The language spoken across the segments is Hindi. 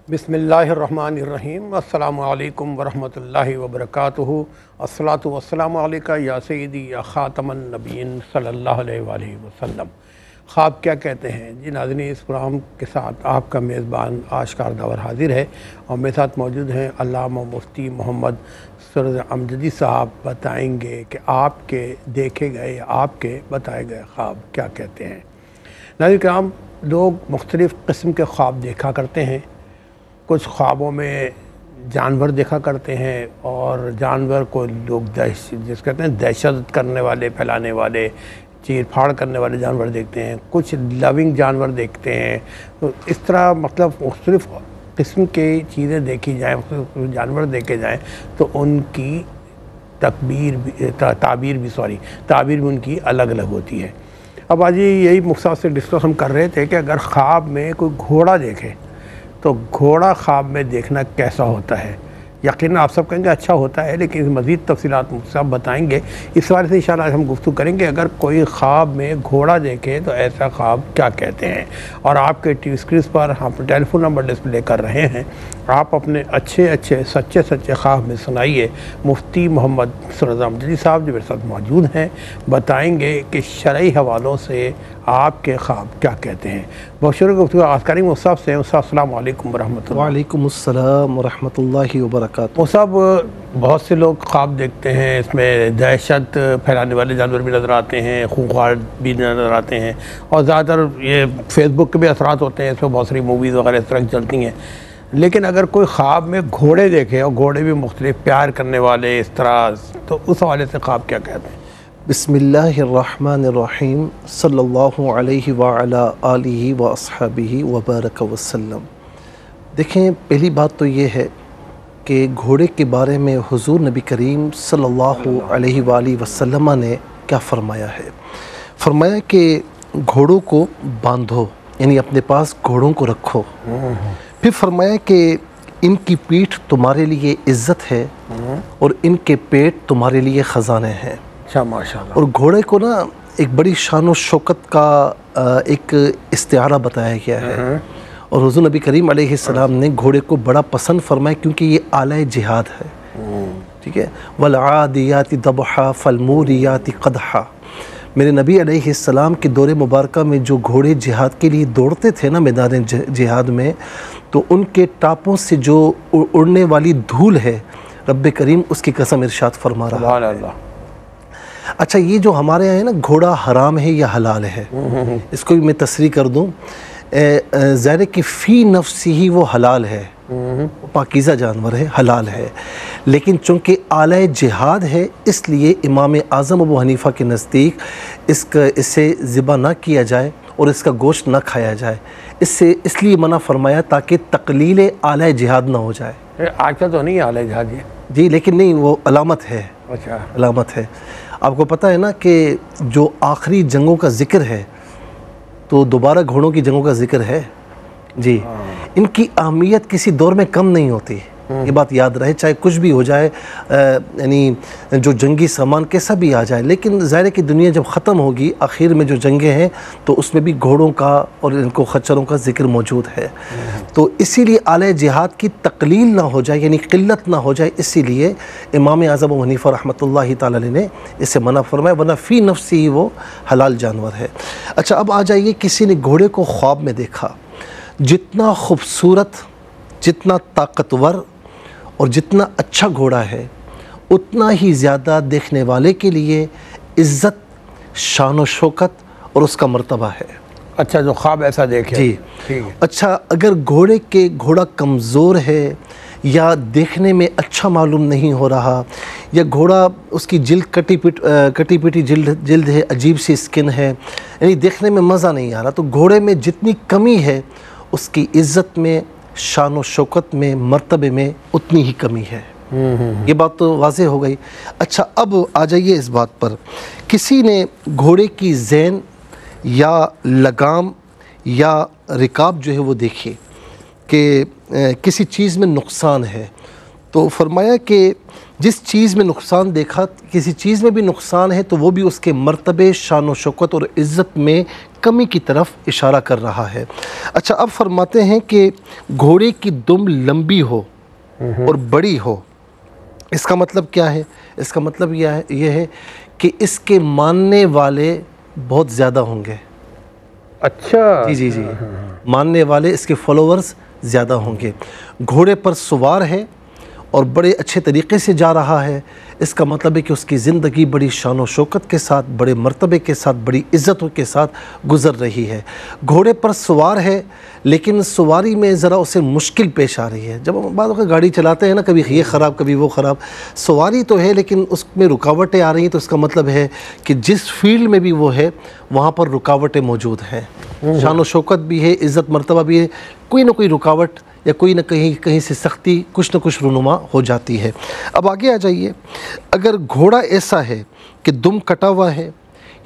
बिस्मिल्लाहिर्रहमानिर्रहीम। अस्सलामु अलैकुम वरहमतुल्लाहि वबरकातुहू। अस्सलातु वस्सलामु अलैका या सय्यदी या ख़ातमन नबिय्यीन सल्लल्लाहु अलैहि वसल्लम। ख्वाब क्या कहते हैं जी नाज़रीन, इस प्रोग्राम के साथ आपका मेज़बान आशकार दावर हाज़िर है और मेरे साथ मौजूद हैं अल्लामा मुफ्ती मोहम्मद सरवर अमजदी साहब। बताएँगे कि आपके देखे गए या आपके बताए गए ख्वाब क्या कहते हैं। नाज़रीन किराम, लोग मुख्तलिफ़ किस्म के ख्वाब देखा करते हैं। कुछ ख्वाबों में जानवर देखा करते हैं और जानवर को लोग जिस कहते हैं दहशत करने वाले, फैलाने वाले, चीर फाड़ करने वाले जानवर देखते हैं। कुछ लविंग जानवर देखते हैं। तो इस तरह मतलब मुख्तलिफ़ किस्म के चीज़ें देखी जाएँ, मुख्तलिफ़ जानवर देखे जाएँ तो उनकी ताबीर भी उनकी अलग अलग होती है। अब आज यही मकसद से डिस्कस हम कर रहे थे कि अगर ख्वाब में कोई घोड़ा देखे तो घोड़ा ख्वाब में देखना कैसा होता है। यकीनन आप सब कहेंगे अच्छा होता है, लेकिन मज़ीद तफ़सीलात मुझसे आप बताएंगे। इस बारे से इंशाअल्लाह आज हम गुफ्तगू करेंगे। अगर कोई ख्वाब में घोड़ा देखे तो ऐसा ख्वाब क्या कहते हैं। और आपके टीवी स्क्रीन पर हम टेलीफोन नंबर डिस्प्ले कर रहे हैं। आप अपने अच्छे सच्चे ख्वाब में सुनाइए। मुफ्ती मोहम्मद सरवर अमजदी साहब जो मेरे साथ मौजूद हैं बताएँगे कि शरई हवालों से आपके ख्वाब क्या कहते हैं। बहुत शुरू गुफ्तगू आस्कारी मुसाब से। अस्सलाम वालेकुम वरहमतुल्लाह। वालेकुम अस्सलाम वरहमतुल्लाहि वबरकातुहू। मुसाब, बहुत से लोग ख्वाब देखते हैं, इसमें दहशत फैलाने वाले जानवर भी नज़र आते हैं, खूंखार भी नज़र आते हैं और ज़्यादातर ये फेसबुक के भी असरात होते हैं, इसमें बहुत सारी मूवीज़ वगैरह इस तरह की चलती हैं। लेकिन अगर कोई ख्वाब में घोड़े देखे और घोड़े भी मुख्तलिफ प्यार करने वाले इस तरह, तो उस हवाले से ख्वाब क्या कहते हैं। बिस्मिल्लाहिर्रहमानिर्रहीम सल्लल्लाहु अलैहि व अला आलिहि व अस्हाबिहि व बारक वसल्लम। देखें, पहली बात तो ये है कि घोड़े के बारे में हुज़ूर नबी करीम सल्लल्लाहु अलैहि व आलिहि वसल्लम ने क्या फ़रमाया है। फ़रमाया कि घोड़ों को बांधो, यानी अपने पास घोड़ों को रखो। फिर फ़रमाया कि इनकी पीठ तुम्हारे लिए इज़्ज़त है और इनके पेट तुम्हारे लिए ख़जाने हैं। अच्छा, माशाअल्लाह। और घोड़े को ना एक बड़ी शान व शौकत का एक इस्तिआरा बताया गया है और हुज़ूर नबी करीम अलैहिस्सलाम ने घोड़े को बड़ा पसंद फरमाया क्योंकि ये आला जिहाद है। ठीक है। वल आदियाति दबहा फलमूरियाति क़दहा। मेरे नबी अलैहिस्सलाम के दौरे मुबारका में जो घोड़े जिहाद के लिए दौड़ते थे ना मैदान जिहाद में, तो उनके टापों से जो उड़ने वाली धूल है, रब्बे करीम उसकी कसम इरशाद फरमा रहा है। अच्छा, ये जो हमारे यहाँ है ना, घोड़ा हराम है या हलाल है, इसको भी मैं तसरीह कर दूँ। ज़ाहिर कि फ़ी नफ्सी ही वो हलाल है, पाकीज़ा जानवर है, हलाल है। लेकिन चूँकि आला जिहाद है, इसलिए इमाम आज़म अबू हनीफ़ा के नज़दीक इसे ज़िबा ना किया जाए और इसका गोश्त ना खाया जाए। इससे इसलिए मना फरमाया ताकि तक़लील आला जिहाद ना हो जाए। आजकल तो नहीं आला जिहाद है जी, लेकिन नहीं, वो अलामत है। अच्छा, अलामत है। आपको पता है ना कि जो आखिरी जंगों का ज़िक्र है तो दोबारा घोड़ों की जंगों का ज़िक्र है जी। इनकी अहमियत किसी दौर में कम नहीं होती, ये बात याद रहे, चाहे कुछ भी हो जाए, यानी जो जंगी सामान कैसा भी आ जाए। लेकिन ज़ाहिर की दुनिया जब ख़त्म होगी, आखिर में जो जंगें हैं तो उसमें भी घोड़ों का और इनको खच्चरों का ज़िक्र मौजूद है। तो इसीलिए आला जिहाद की तकलील ना हो जाए, यानी क़िल्लत ना हो जाए, इसीलिए इमाम आज़म अबू हनीफ़ा रहमतुल्लाहि तआला ने इसे मना फरमाया, वरना फ़ी नफ्सी ही वो हलाल जानवर है। अच्छा, अब आ जाइए, किसी ने घोड़े को ख्वाब में देखा। जितना खूबसूरत, जितना ताकतवर और जितना अच्छा घोड़ा है, उतना ही ज़्यादा देखने वाले के लिए इज़्ज़त, शान व शौकत और उसका मर्तबा है। अच्छा, जो ख्वाब ऐसा देखे जी, ठीक है। अच्छा, अगर घोड़ा कमज़ोर है या देखने में अच्छा मालूम नहीं हो रहा, या घोड़ा उसकी जिल्द कटी पिटी जिल्द है, अजीब सी स्किन है, यानी देखने में मज़ा नहीं आ रहा, तो घोड़े में जितनी कमी है उसकी इज़्ज़त में, शान व शौकत में, मर्तबे में उतनी ही कमी है। ये बात तो वाज़ेह हो गई। अच्छा, अब आ जाइए इस बात पर, किसी ने घोड़े की ज़ैन या लगाम या रिकाब जो है वो देखी कि किसी चीज़ में नुकसान है, तो फरमाया कि जिस चीज़ में नुकसान देखा, किसी चीज़ में भी नुकसान है तो वो भी उसके मर्तबे, शान व शौकत और इज़्ज़त में कमी की तरफ इशारा कर रहा है। अच्छा, अब फरमाते हैं कि घोड़े की दुम लंबी हो और बड़ी हो, इसका मतलब क्या है? इसका मतलब यह है कि इसके मानने वाले बहुत ज़्यादा होंगे। अच्छा, जी, मानने वाले, इसके फॉलोअर्स ज़्यादा होंगे। घोड़े पर सवार है और बड़े अच्छे तरीक़े से जा रहा है, इसका मतलब है कि उसकी ज़िंदगी बड़ी शान व शौकत के साथ, बड़े मर्तबे के साथ, बड़ी इज़्ज़तों के साथ गुज़र रही है। घोड़े पर सवार है लेकिन सवारी में ज़रा उसे मुश्किल पेश आ रही है। जब हम बाद गाड़ी चलाते हैं ना, कभी ये ख़राब कभी वो ख़राब, सवारी तो है लेकिन उसमें रुकावटें आ रही हैं, तो इसका मतलब है कि जिस फील्ड में भी वो है वहाँ पर रुकावटें मौजूद हैं। शान व शौकत भी है, इज़्ज़त मर्तबा भी है, कोई ना कोई रुकावट या कोई ना कहीं से सख्ती कुछ न कुछ रुनुमा हो जाती है। अब आगे आ जाइए, अगर घोड़ा ऐसा है कि दुम कटा हुआ है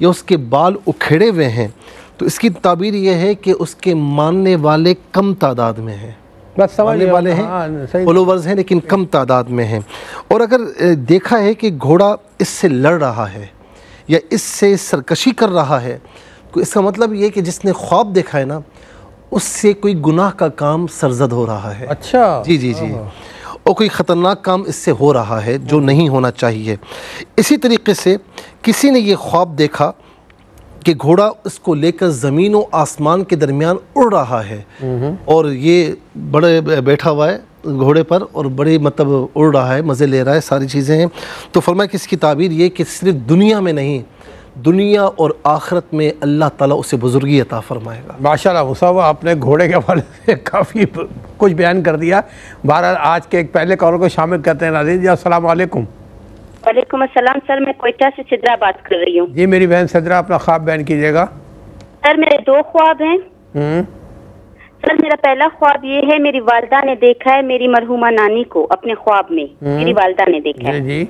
या उसके बाल उखेड़े हुए हैं तो इसकी ताबीर यह है कि उसके मानने वाले कम तादाद में हैं। बस मानने वाले हैं, फॉलोवर्स हैं लेकिन कम तादाद में हैं। और अगर देखा है कि घोड़ा इससे लड़ रहा है या इससे सरकशी कर रहा है तो इसका मतलब ये कि जिसने ख्वाब देखा है ना, उससे कोई गुनाह का काम सरजद हो रहा है। अच्छा, जी, और कोई ख़तरनाक काम इससे हो रहा है जो नहीं होना चाहिए। इसी तरीके से किसी ने ये ख्वाब देखा कि घोड़ा इसको लेकर ज़मीन और आसमान के दरमियान उड़ रहा है और ये बड़े बैठा हुआ है घोड़े पर और बड़ी मतलब उड़ रहा है, मज़े ले रहा है, सारी चीज़ें हैं, तो फरमाया कि इसकी ताबीर ये कि सिर्फ दुनिया में नहीं, दुनिया और आखिरत में अल्लाह ताला उसे बुजुर्गी अता फरमाएगा। माशाल्लाह मुसावा, आपने घोड़े के हवाले से काफ़ी कुछ बयान कर दिया। बहरहाल आज के एक पहले कॉलर को शामिल करते हैं। नाज़रीन जी, अस्सलाम वालेकुम। वालेकुम अस्सलाम सर, मैं कोयटा से सिद्रा बात कर रही हूँ। जी मेरी बहन सिद्रा, अपना ख्वाब बयान कीजिएगा। सर मेरे दो ख्वाब हैं। सर मेरा पहला ख्वाब ये है, मेरी वालदा ने देखा है मेरी मरहुमा नानी को अपने ख्वाब में। मेरी वालदा ने देखा है, जी,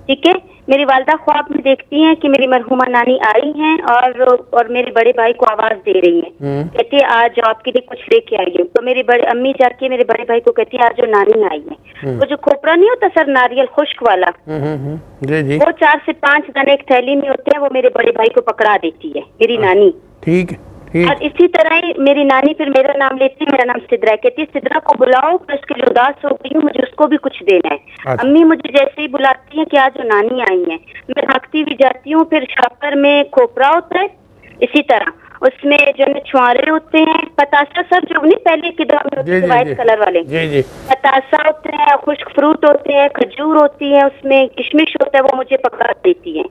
ठीक है। मेरी वालदा ख्वाब में देखती हैं कि मेरी मरहुमा नानी आई हैं और मेरे बड़े भाई को आवाज दे रही हैं, कहती है आज आपके लिए कुछ लेके आई हूँ। तो मेरी बड़ी अम्मी जाके मेरे बड़े भाई को कहती है आज जो नानी आई है, वो जो खोपरा नहीं होता सर नारियल खुश्क वाला, जी, वो 4 से 5 दाने एक थैली में होते हैं, वो मेरे बड़े भाई को पकड़ा देती है मेरी नानी। ठीक। और इसी तरह ही मेरी नानी फिर मेरा नाम लेती है, मेरा नाम सिद्रा, कहती है सिद्रा को बुलाओ, तो उसके लिए उदास हो गई हूँ, मुझे उसको भी कुछ देना है। अच्छा। अम्मी मुझे जैसे ही बुलाती है कि आज जो नानी आई है, मैं भागती भी जाती हूँ। फिर शापर में खोपरा होता है, इसी तरह उसमें जो छुआरे होते हैं, पतासा सर जो नहीं पहले की दौर में होते थे व्हाइट कलर वाले, पतासा होते हैं, खुश्क फ्रूट होते हैं, खजूर होती है, उसमें किशमिश होता है, वो मुझे पकड़ा देती है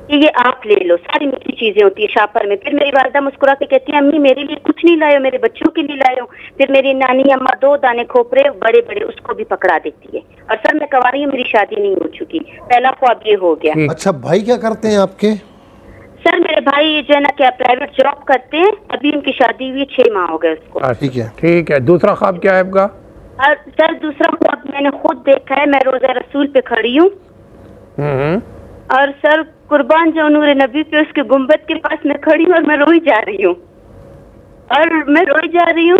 कि ये आप ले लो। सारी मीठी चीजें होती है शापर में। फिर मेरी वालदा मुस्कुरा के कहती है अम्मी मेरे लिए कुछ नहीं लाए हो, मेरे बच्चों के लिए लाए हो। फिर मेरी नानी अम्मा 2 दाने खोपरे बड़े बड़े उसको भी पकड़ा देती है। और सर मैं कुंवारी हूँ, मेरी शादी नहीं हो चुकी। पहला ख्वाब ये हो गया। अच्छा, भाई क्या करते हैं आपके? सर मेरे भाई जो है ना क्या प्राइवेट जॉब करते हैं, अभी उनकी शादी हुई 6 माह हो गए उसको। ठीक है। दूसरा ख्वाब क्या है आपका? और सर दूसरा ख्वाब मैंने खुद देखा है, मैं रोजा रसूल पे खड़ी हूँ और सर कुर्बान जो नूर नबी पे उसके गुम्बद के पास मैं खड़ी हूँ और मैं रोई जा रही हूँ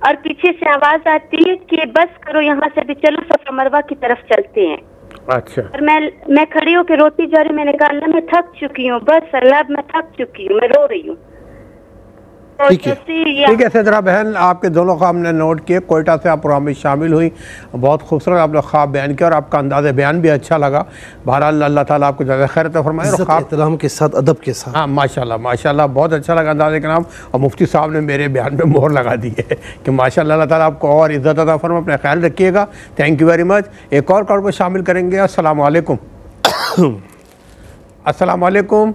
और पीछे से आवाज आती है कि बस करो, यहाँ से भी चलो, सफा मरवा की तरफ चलते हैं। अच्छा। और मैं खड़ी होकर रोती जा रही हूँ। मैंने कहा अल्लाह मैं थक चुकी हूँ, बस अल्लाह मैं थक चुकी हूँ, मैं रो रही हूँ। ठीक है सिद्रा बहन, आपके दोनों ख्वाब हमने नोट किए। कोयटा से आप प्रोग्राम में शामिल हुई, बहुत खूबसूरत आपने ख्वाब बयान किया और आपका अंदाज़ बयान भी अच्छा लगा। बहरहाल अल्लाह ताला आपको ज़्यादा खैर अता फरमाए और ख्वाब एहतराम के साथ, अदब के साथ। हाँ माशाल्लाह बहुत अच्छा लगा अंदाज़े के नाम। और मुफ्ती साहब ने मेरे बयान में मोहर लगा दी है कि माशाल्लाह अल्लाह ताला आपको और इज़्ज़त अता फरमाए। अपना ख्याल रखिएगा। Thank you very much. एक और कॉल को शामिल करेंगे। अस्सलाम वालेकुम। अस्सलाम वालेकुम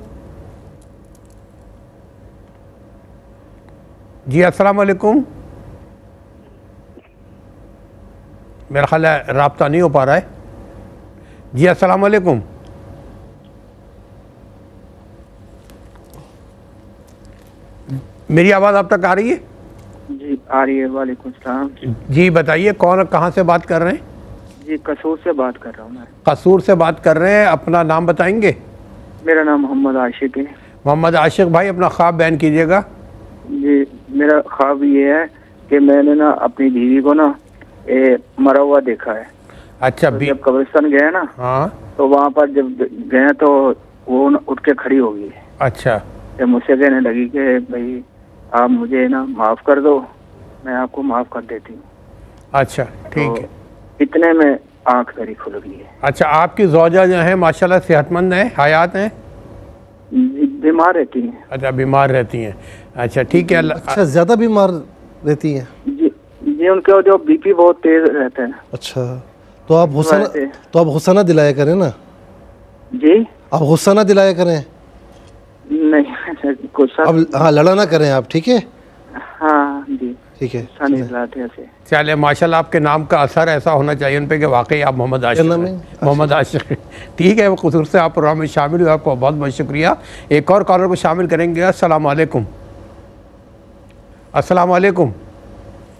जी, अस्सलाम वालेकुम। मेरा ख्याल है राब्ता नहीं हो पा रहा है। जी अस्सलाम वालेकुम। मेरी आवाज़ आप तक आ रही है? जी आ रही है। वालेकुम सलाम। जी बताइए, कौन कहाँ से बात कर रहे हैं? जी कसूर से बात कर रहा हूँ मैं। कसूर से बात कर रहे हैं, अपना नाम बताएंगे? मेरा नाम मोहम्मद आशिक है। मोहम्मद आशिक भाई, अपना ख्वाब बयान कीजिएगा। जी मेरा ख्वाब ये है कि मैंने ना अपनी बीवी को ना मरा हुआ देखा है। अच्छा तो जब कब्रिस्तान गए ना, हाँ, तो वहाँ पर जब गए तो वो उठ के खड़ी हो गई। अच्छा, जब मुझसे कहने लगी कि भाई आप मुझे ना माफ़ कर दो, मैं आपको माफ़ कर देती हूँ। अच्छा, ठीक है। इतने में आँख मेरी खुल गई है। अच्छा, आपकी ज़ौजा जो है माशाल्लाह सेहतमंद है, हयात हैं? बीमार रहती हैं। अच्छा, बीमार रहती हैं। अच्छा, ठीक है। अच्छा, ज़्यादा बीमार रहती हैं? जी जी, उनका जो बीपी बहुत तेज रहता है। अच्छा, तो आप गुस्सा ना दिलाया करें ना जी, आप गुस्सा ना दिलाया करें। नहीं गुस्सा, अब हाँ, लड़ा ना करें आप, ठीक है? हाँ जी, ठीक है। गुस्सा नहीं दिलाते ऐसे। चले, माशाल्लाह आपके नाम का असर ऐसा होना चाहिए उन पे कि वाकई आप मोहम्मद आशिक नाम हैं। है? मोहम्मद आशिक। ठीक है, वो कसूर से आप प्रोग्राम में शामिल हुए, आपको बहुत बहुत शुक्रिया। एक और कॉलर को शामिल करेंगे। अस्सलाम वालेकुम। अस्सलाम वालेकुम।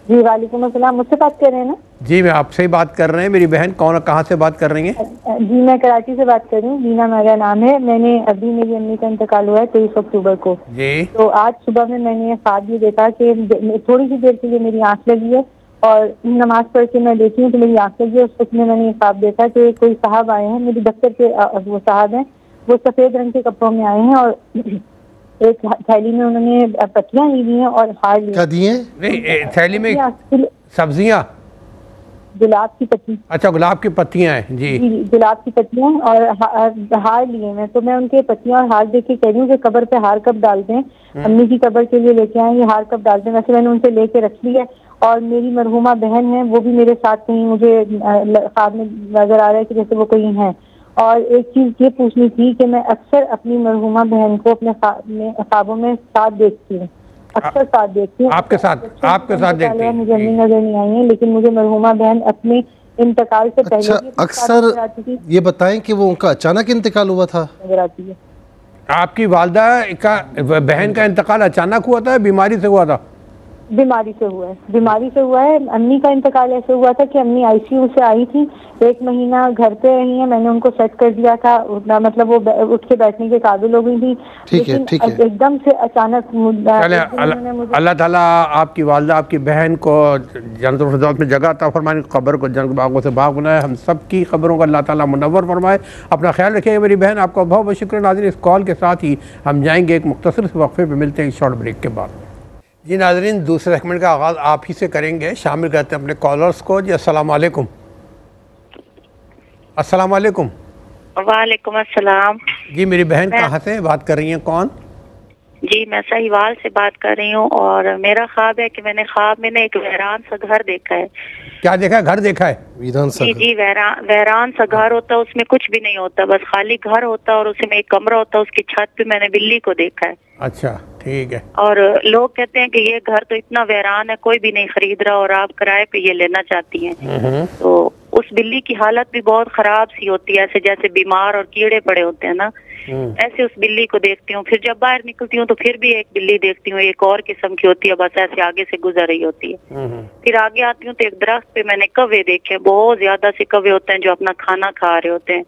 जी वालेकुम अस्सलाम। मुझसे बात कर रहे हैं ना? जी, मैं आपसे ही बात कर रहे हैं। मेरी बहन कौन, कहाँ से बात कर रही हैं? जी मैं कराची से बात कर रही हूँ, मीना मेरा नाम है। मैंने अभी मेरी अम्मी का इंतकाल हुआ है 23 अक्टूबर को। जी। तो आज सुबह में मैंने ख्वाब ये देखा कि थोड़ी सी देर के लिए मेरी आंख लगी है और नमाज पढ़ के मैं देखी हूँ तो मेरी आंख लगी है। उस वक्त में मैंने ये ख्वाब देखा कि कोई साहब आए हैं, मेरी दफ्तर के वो साहब हैं, वो सफेद रंग के कपड़ों में आए हैं और एक थैली में उन्होंने पत्तियां ली हुई हैं और हार लिए। क्या दिए? नहीं, थैली में सब्जियाँ, गुलाब की पत्ती। अच्छा, गुलाब की पत्तियाँ हैं। जी जी, गुलाब की पत्तियां और हार लिए मैं। तो मैं उनके पत्तियां और हार देख के कह रही हूँ कि कब्र पे हार कब डालते हैं, अम्मी की कब्र के लिए लेके आए, ये हार कब डालते हैं। वैसे मैंने उनसे लेके रख ली है और मेरी मरहुमा बहन है, वो भी मेरे साथ कहीं मुझे ख्वाब में नजर आ रहा है कि जैसे वो कहीं है। और एक चीज ये पूछनी थी कि मैं अक्सर अपनी मरहुमा बहन को अपने ख्वाबों में साथ देखती हूँ, अक्सर साथ देखती हूँ। आपके साथ देखती हैं? मुझे अम्मी नजर नहीं आई है, लेकिन मुझे मरहुमा बहन अपने इंतकाल से पहले अच्छा, अक्सर ये बताएं कि वो उनका अचानक इंतकाल हुआ था? नजर आती है। आपकी वालदा का, बहन का इंतकाल अचानक हुआ था, बीमारी से हुआ था? बीमारी से हुआ है, बीमारी से हुआ है। अम्मी का इंतकाल ऐसे हुआ था कि अम्मी आईसीयू से आई थी, 1 महीना घर पे रही है, मैंने उनको सेट कर दिया था, मतलब वो उठ के बैठने के काबिल हो गई थी। ठीक है, ठीक है। एकदम से अचानक अल्लाह ताला आपकी वालदा, आपकी बहन को जन्नतुल फिरदौस में जगह अता फरमाए, कब्र को जन्नत बागों से बाग बनाए, हम सब की खबरों को अल्लाह ताला मुनव्वर फरमाए। अपना ख्याल रखिएगा मेरी बहन, आपका बहुत बहुत शुक्रिया। नाज़रीन, इस कॉल के साथ ही हम जाएंगे एक मुख्तसर से वक्फे पर, मिलते हैं एक शॉर्ट ब्रेक के बाद। जी नाज़रीन, दूसरे सेगमेंट का आगाज़ आप ही से करेंगे। शामिल करते हैं अपने कॉलर्स को। जी अस्सलाम वालेकुम। अस्सलाम वालेकुम। वालेकुम अस्सलाम। जी, मेरी बहन कहाँ से बात कर रही हैं, कौन? जी, मैं साहिवाल से बात कर रही हूँ और मेरा ख्वाब है कि मैंने ख्वाब में एक वीरान सा घर देखा है। क्या देखा है? घर देखा है? वीरान सा? जी, वीरान सा घर होता है, उसमें कुछ भी नहीं होता, बस खाली घर होता है और उसमें एक कमरा होता है, उसकी छत पे मैंने बिल्ली को देखा है। अच्छा, ठीक है। और लोग कहते हैं कि ये घर तो इतना वीरान है, कोई भी नहीं खरीद रहा और आप किराए पे ये लेना चाहती हैं। तो उस बिल्ली की हालत भी बहुत खराब सी होती है, ऐसे जैसे बीमार और कीड़े पड़े होते हैं ना, ऐसे उस बिल्ली को देखती हूँ। फिर जब बाहर निकलती हूँ तो फिर भी एक बिल्ली देखती हूँ, एक और किस्म की होती है, बस ऐसे आगे से गुजर रही होती है। फिर आगे आती हूँ तो एक दरख्त पे मैंने कौवे देखे, बहुत ज्यादा से कौवे होते हैं जो अपना खाना खा रहे होते हैं।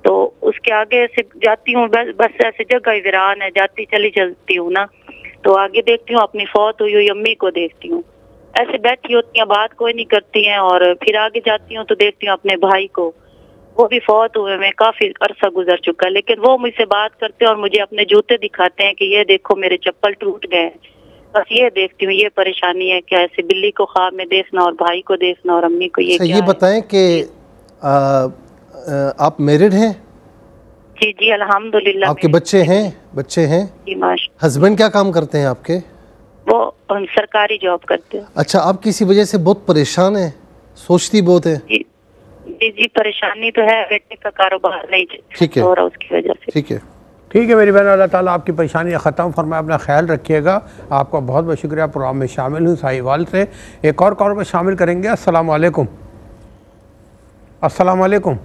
तो उसके आगे से जाती हूँ, बस ऐसे जगह वीरान है, चलती हूँ ना, तो आगे देखती हूँ अपनी फौत हुई अम्मी को देखती हूँ, ऐसे बैठी होती हैं, बात कोई नहीं करती हैं। और फिर आगे जाती हूँ तो देखती हूँ अपने भाई को, वो भी फौत हुए में काफी अरसा गुजर चुका है, लेकिन वो मुझसे बात करते हैं और मुझे अपने जूते दिखाते हैं कि ये देखो मेरे चप्पल टूट गए। बस ये देखती हूँ, ये परेशानी है कि ऐसे बिल्ली को ख्वाब में देखना और भाई को देखना और अम्मी को। ये बताएं कि आप मैरिड हैं? जी जी, अल्हम्दुलिल्लाह। आपके बच्चे हैं? बच्चे हैं जी माशाल्लाह। हस्बैंड क्या काम करते हैं आपके? वो सरकारी जॉब करते हैं। अच्छा, आप किसी वजह से बहुत परेशान हैं, सोचती बहुत है? जी जी, परेशानी तो है, बेटे का कारोबार नहीं ठीक है हो रहा उसकी वजह से। ठीक है, ठीक है मेरी बहन, अल्लाह ताला आपकी परेशानी ख़त्म फरमाए। अपना ख्याल रखिएगा। आपका बहुत बहुत शुक्रिया, प्रोग्राम में शामिल हूँ साहिवाल से। एक और कॉल में शामिल करेंगे। अस्सलाम वालेकुम। अस्सलाम वालेकुम।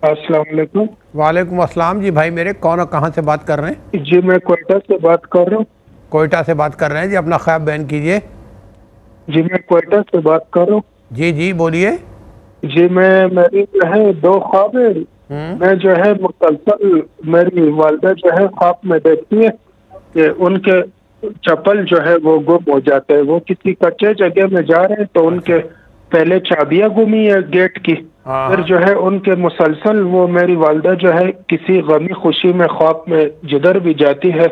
अस्सलाम वालेकुम। वालेकुम अस्सलाम। जी भाई मेरे, कौन और कहाँ से बात कर रहे हैं? जी, मैं कोयटा से बात कर रहा हूँ। कोयटा से बात कर रहे हैं जी, अपना ख्याल बयान कीजिए। जी, मैं कोयटा से बात कर रहा हूँ। जी जी, बोलिए। जी, मेरी जो है 2 ख्वाब है। मैं जो है मुसलसल, मेरी वालदा जो है ख्वाब में देखती है कि उनके चप्पल जो है वो गुम हो जाते हैं। वो किसी कच्चे जगह में जा रहे हैं तो उनके पहले चाबियां गुमी है गेट की, हाँ। फिर जो है उनके मुसलसल वो मेरी वालदा जो है किसी गमी खुशी में ख्वाब में जिधर भी जाती है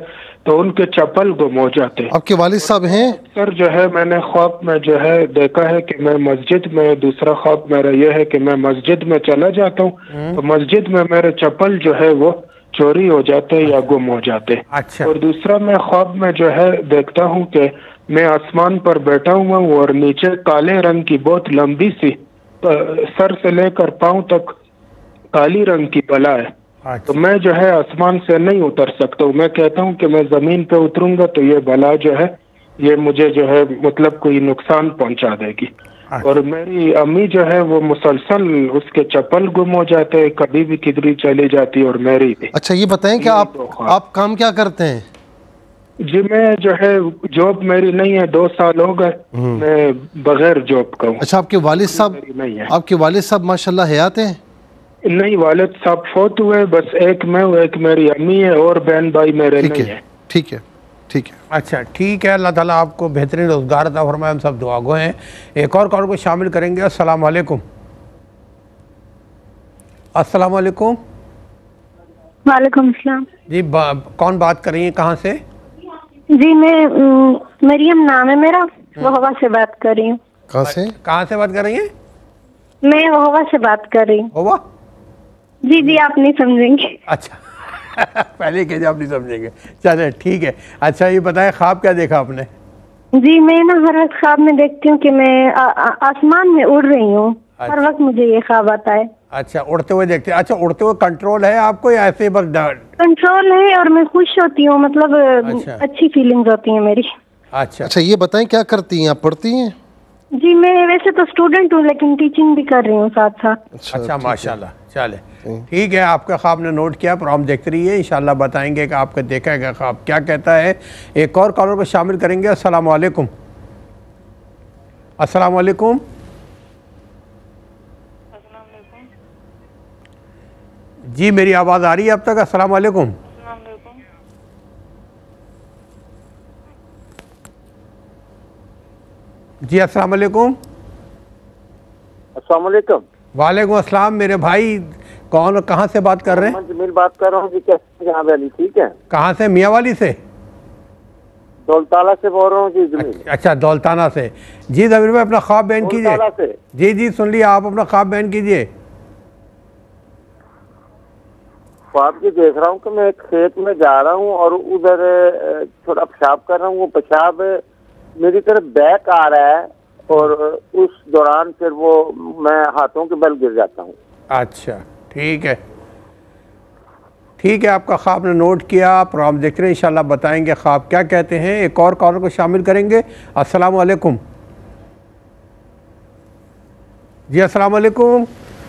तो उनके चप्पल गुम हो जाते हैं। आपके वालिद साहब हैं? सर जो है मैंने ख्वाब में जो है देखा है कि मैं मस्जिद में, दूसरा ख्वाब मेरा यह है कि मैं मस्जिद में चला जाता हूँ तो मस्जिद में मेरे चप्पल जो है वो चोरी हो जाते हैं या गुम हो जाते हैं। अच्छा। और दूसरा मैं ख्वाब में जो है देखता हूँ कि मैं आसमान पर बैठा हुआ हूँ और नीचे काले रंग की बहुत लंबी सी सर से लेकर पांव तक काली रंग की बला है। अच्छा। तो मैं जो है आसमान से नहीं उतर सकता हूँ। मैं कहता हूँ कि मैं जमीन पे उतरूंगा तो ये बला जो है ये मुझे जो है मतलब कोई नुकसान पहुंचा देगी। अच्छा। और मेरी अम्मी जो है वो मुसलसल उसके चप्पल गुम हो जाते हैं, कभी भी किधरी चली जाती है और मेरी भी। अच्छा ये बताएं कि आप काम क्या करते हैं? जी मैं जो है जॉब मेरी नहीं है, 2 साल हो गए मैं बगैर जॉब का हूँ। अच्छा आपके वालिद साहब नहीं है? आपके वालिद साहब माशाल्लाह हयात हैं? नहीं, वालिद साहब फौत हुए, बस एक मैं हूँ, एक मेरी अम्मी है और बहन भाई मेरे नहीं है। ठीक है ठीक है। अच्छा ठीक है, अल्लाह ताला आपको बेहतरीन रोज़गार अता फरमाए, हम सब दुआ गो हैं। एक और कॉल को शामिल करेंगे। अस्सलाम वालेकुम। अस्सलाम वालेकुम। वालेकुम अस्सलाम। जी कौन बात कर रही हैं, कहाँ से? जी मैं मरियम नाम है मेरा, वहवा से बात कर रही हूँ। कहाँ से? कहाँ से बात कर रही हैं? मैं वहवा से बात कर रही हूँ। वहवा? जी जी आप नहीं समझेंगे। अच्छा पहले कह आप नहीं समझेंगे, चले ठीक है। अच्छा ये बताएं ख्वाब क्या देखा आपने? जी मैं ना हर वक्त ख्वाब में देखती हूँ कि मैं आसमान में उड़ रही हूँ। अच्छा। हर वक्त मुझे ये ख्वाब आता है। अच्छा उड़ते हुए देखते हैं। अच्छा उड़ते हुए कंट्रोल है आपको या ऐसे बस कंट्रोल है और मैं खुश होती हूँ, मतलब अच्छा। अच्छी फीलिंग्स होती हैं मेरी। अच्छा अच्छा ये बताएं क्या करती हैं आप? पढ़ती हैं? जी मैं वैसे तो स्टूडेंट हूँ लेकिन टीचिंग भी कर रही हूँ साथ साथ। अच्छा माशाल्लाह। चले ठीक है, आपका ख्वाब ने नोट किया, प्रॉब्लम देखते रहिए, इंशाल्लाह बताएंगे कि आपका देखा है ख्वाब क्या कहता है। एक और कॉलर को शामिल करेंगे। अस्सलाम वालेकुम। अस्सलाम वालेकुम। जी मेरी आवाज़ आ रही है अब तक? अस्सलाम वालेकुम। जी अस्सलाम वालेकुम। अस्सलाम वालेकुम। वालेकुम अस्सलाम। मेरे भाई कौन, कहाँ से बात कर रहे हैं? जमील बात कर रहा हूँ जी। कैसे जहाँ वाली? ठीक है। कहाँ से? मियाँ वाली से? दौलताला से बोल रहा हूँ जी जमील। अच्छा दौलताना से। जी जमील भाई अपना ख्वाब बयान कीजिए। जी जी सुन लिया, आप अपना ख्वाब बयान कीजिए। ख्वाब ये देख रहा हूँ कि मैं एक खेत में जा रहा हूँ और उधर थोड़ा पेशाब कर रहा हूँ। वो पेशाब मेरी तरफ बैक आ रहा है और उस दौरान फिर वो मैं हाथों के बल गिर जाता हूँ। अच्छा ठीक है ठीक है, आपका ख्वाब ने नोट किया, प्रोग्राम देख रहे हैं, इंशाल्लाह बताएंगे ख्वाब क्या कहते हैं। एक और कॉलर को शामिल करेंगे। अस्सलाम वालेकुम। जी अस्सलाम वालेकुम।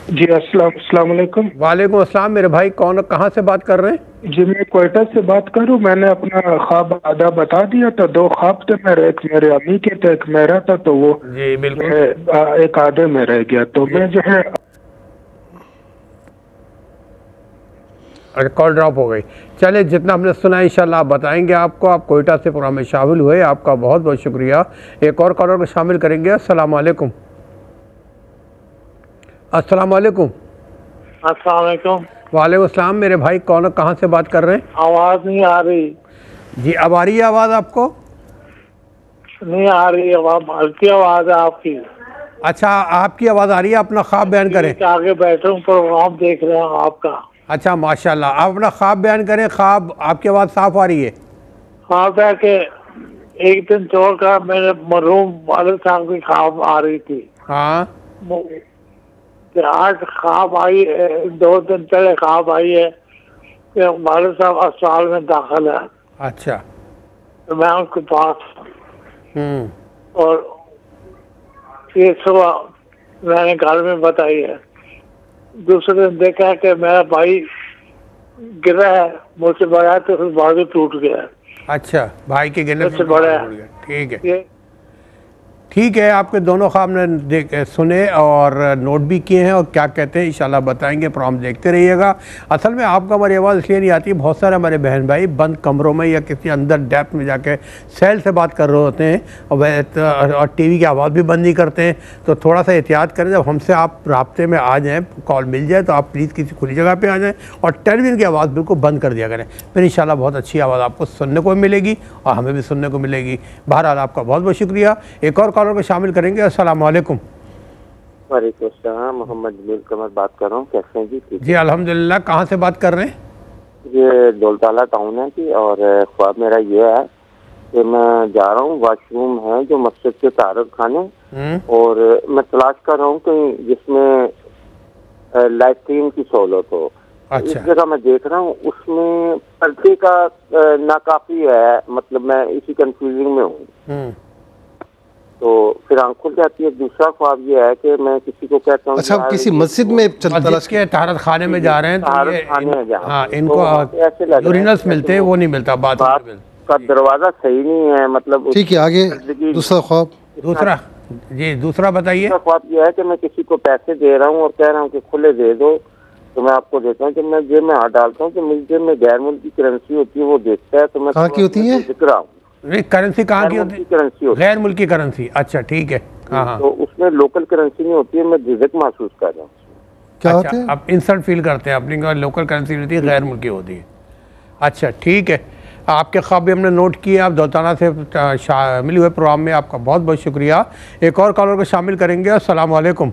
जी अस्सलाम वालेकुम। वालेकुम अस्सलाम। मेरे भाई कौन, कहाँ से बात कर रहे हैं? जी मैं क्वेटा से बात करूं। मैंने अपना ख्वाब आधा बता दिया था। 2 ख्वाब थे मेरे, एक मेरे अम्मी के थे, एक मेरा था, तो वो जी बिल्कुल एक आधे में रह गया। तो मैं जो है कॉल ड्रॉप हो गई। चले जितना हमने सुना इंशाल्लाह आप बताएंगे आपको। आप कोयटा से प्रोग्राम में शामिल हुए, आपका बहुत बहुत शुक्रिया। एक और कॉलर को शामिल करेंगे। अस्सलाम वालेकुम। अस्सलाम वालेकुम। अस्सलाम वालेकुम। वालेकुम अस्सलाम। मेरे भाई कौन, कहाँ से बात कर रहे हैं? आवाज़ नहीं आ रही। जी अब आ रही है आवाज़ आपको? नहीं आ रही आवाज़, हल्की आवाज़ है आपकी। अच्छा आपकी आवाज़ आ रही है, अपना ख्वाब बयान करें। आगे बैठे हूँ, प्रोग्राम देख रहे हैं आपका। अच्छा माशाल्लाह, आप अपना ख्वाब बयान करें। ख्वाब, आपकी आवाज़ साफ आ रही है। ख्वाब है कि एक दिन छोड़कर मेरे मरहूम वालिद साहब की ख्वाब आ रही थी। हाँ आज ख्वाब आई, 2 दिन पहले ख्वाब आई है कि वालिद साहब अस्पताल में दाखिल है। अच्छा तो मैं उनके पास और ये सुबह मैंने घर में बताई है। दूसरे दिन देखा कि मेरा भाई गिरा है, मुझसे बड़ा है, तो फिर बाजू टूट गया। अच्छा भाई के गिरने से बड़ा है। ठीक है ठीक है, आपके दोनों ख्वाब ने सुने और नोट भी किए हैं और क्या कहते हैं इंशाल्लाह बताएंगे। प्रोग्राम देखते रहिएगा। असल में आपको हमारी आवाज़ इसलिए नहीं आती, बहुत सारे हमारे बहन भाई बंद कमरों में या किसी अंदर डेप्थ में जाके सेल से बात कर रहे होते हैं और टीवी की आवाज़ भी बंद नहीं करते हैं। तो थोड़ा सा एहतियात करें, जब हमसे आप राब्ते में आ जाएँ, कॉल मिल जाए तो आप प्लीज़ किसी खुली जगह पर आ जाएँ और टेलीविज़न की आवाज़ बिल्कुल बंद कर दिया करें, फिर इंशाल्लाह बहुत अच्छी आवाज़ आपको सुनने को मिलेगी और हमें भी सुनने को मिलेगी। बहरहाल आपका बहुत बहुत शुक्रिया। एक और कॉलर को शामिल करेंगे। अस्सलाम वालेकुम। वालेकुम अस्सलाम, मोहम्मद जमील कमर बात कर रहा हूँ। कैसे हैं जी? जी अल्हम्दुलिल्लाह। कहाँ से बात कर रहे हैं? ये दौलताला टाउन है जी। और ख्वाब मेरा ये है कि मैं जा रहा हूँ, वॉशरूम है जो मस्जिद के तारक खाने, और मैं तलाश कर रहा हूँ कहीं जिसमें लैट्रीन की सहूलत हो। अच्छा। इस जगह मैं देख रहा हूँ उसमें पर्दे का नाकाफी है, मतलब मैं इसी कंफ्यूजिंग में हूँ। तो फिर आंख खुल जाती है। दूसरा ख्वाब ये है कि मैं किसी को कहता हूँ, अच्छा, आप किसी मस्जिद में तलाश के तारत खाने में जा रहे हैं, तो इनको यूरिनल्स मिलते हैं, वो नहीं मिलता, बात का दरवाजा सही नहीं है, मतलब ठीक है। आगे दूसरा ख्वाब। दूसरा जी, दूसरा बताइए। ख्वाब ये है कि मैं किसी को पैसे दे रहा हूँ और कह रहा हूँ कि खुले दे दो, तो मैं आपको देता हूँ। जब मैं जेब में हाथ डालता हूँ तो मेरी जेब में गैर मुल्की करेंसी होती है, वो देखता है। तो मैं कहाँ की होती है? दिख रहा हूँ। करेंसी कहाँ की होती है? करेंसी होती है, गैर मुल्की करेंसी। अच्छा ठीक है। हाँ, तो उसमें लोकल करेंसी नहीं होती है, मैं झिझक महसूस कर रहा हूँ। क्या अच्छा, होता है? आप इंसल्ट फील करते हैं अपनी, लोकल करेंसी होती है, गैर मुल्की होती है। अच्छा ठीक है, आपके ख्वाब भी हमने नोट किए। आप दौलताना से शामिल हुए प्रोग्राम में, आपका बहुत बहुत शुक्रिया। एक और कॉलर को शामिल करेंगे। अस्सलाम वालेकुम।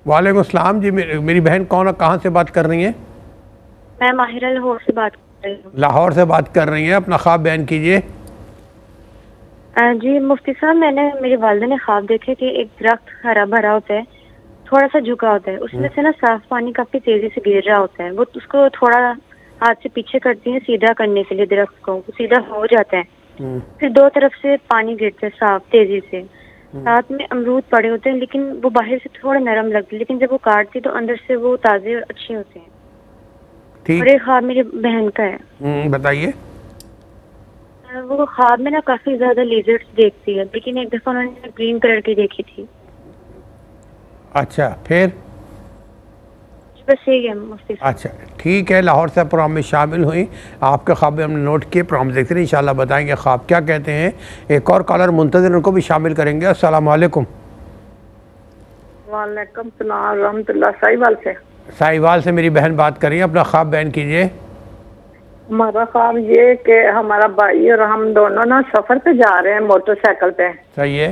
वालेकुम अस्सलाम जी। मेरी बहन कौन है, कहाँ से बात कर रही हैं? मैं माहिरा लाहौर से बात कर रही हूँ। लाहौर से बात कर रही हैं, अपना ख्वाब बयान कीजिए। जी मुफ्ती साहब, मेरे वालिदा ने ख्वाब देखे कि एक दरख्त हरा भरा होता है, थोड़ा सा झुका होता है, उसमें से ना साफ पानी काफी तेजी से गिर रहा होता है। वो उसको थोड़ा हाथ से पीछे करती है सीधा करने के लिए, दरख्त को सीधा हो जाता है। फिर दो तरफ से पानी गिरता है साफ तेजी से, साथ में अमरूद पड़े होते हैं, लेकिन वो बाहर से थोड़े नरम लगते हैं, लेकिन जब वो काटती तो अंदर से वो ताजे और अच्छे होते हैं। और एक ख्वाब मेरी बहन का है। बताइए। वो ख्वाब में ना काफी ज्यादा लेजर्स देखती है, लेकिन एक दफा उन्होंने ग्रीन कलर की देखी थी। अच्छा, फिर? बस यही है मुफ्ती साहब। अच्छा ठीक है, लाहौर से प्रोग्राम में शामिल हुई, आपके ख्वाब हमने नोट किए, प्रोग्राम देखते रहे, इंशाल्लाह बताएंगे ख्वाब क्या कहते हैं। एक और कॉलर मुंतज़िर, उनको भी शामिल करेंगे। अस्सलाम वालेकुम। वालेकुम सलाम रहमतुल्लाह। साहिवाल से। साहिवाल से मेरी बहन बात कर रही है, अपना ख्वाब बयान कीजिए। हमारा ख्वाब ये कि हमारा भाई और हम दोनों ना सफर पे जा रहे हैं मोटरसाइकिल पे। सही है।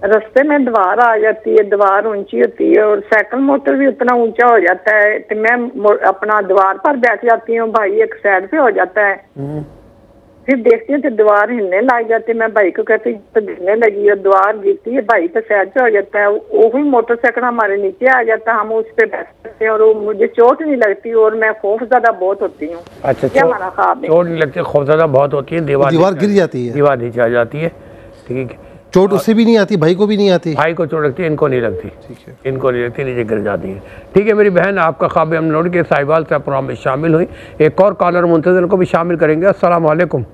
रास्ते में दीवार आ जाती है, दीवार ऊंची होती है और साइकिल मोटर भी उतना ऊंचा हो जाता है, तो मैं अपना दीवार पर बैठ जाती हूँ, भाई एक साइड पे हो जाता है। फिर देखती हूँ तो दीवार हिलने लग जाती है, मैं भाई को कहती तो गिरने लगी और दीवार गिरती है, भाई तो साइड पे हो जाता है, वही मोटरसाइकिल हमारे नीचे आ जाता है, हम उस पे बैठ सकते हैं और वो मुझे चोट नहीं लगती और मैं खौफज़दा बहुत होती हूँ। अच्छा, हमारा ख्वाब है। चोट नहीं लगती, खौफज़दा बहुत होती है, दीवार गिर जाती है, दीवार नीचे आ जाती है। ठीक है, चोट उसे भी नहीं आती, भाई को भी नहीं आती। भाई को चोट लगती है, इनको नहीं लगती। ठीक है, इनको नहीं लगती, नीचे गिर जाती है। ठीक है मेरी बहन, आपका ख्वाब हम नोट के साहिवाल से प्रोग्राम में शामिल हुई। एक और कॉलर मुंतज़िर को भी शामिल करेंगे। अस्सलाम वालेकुम।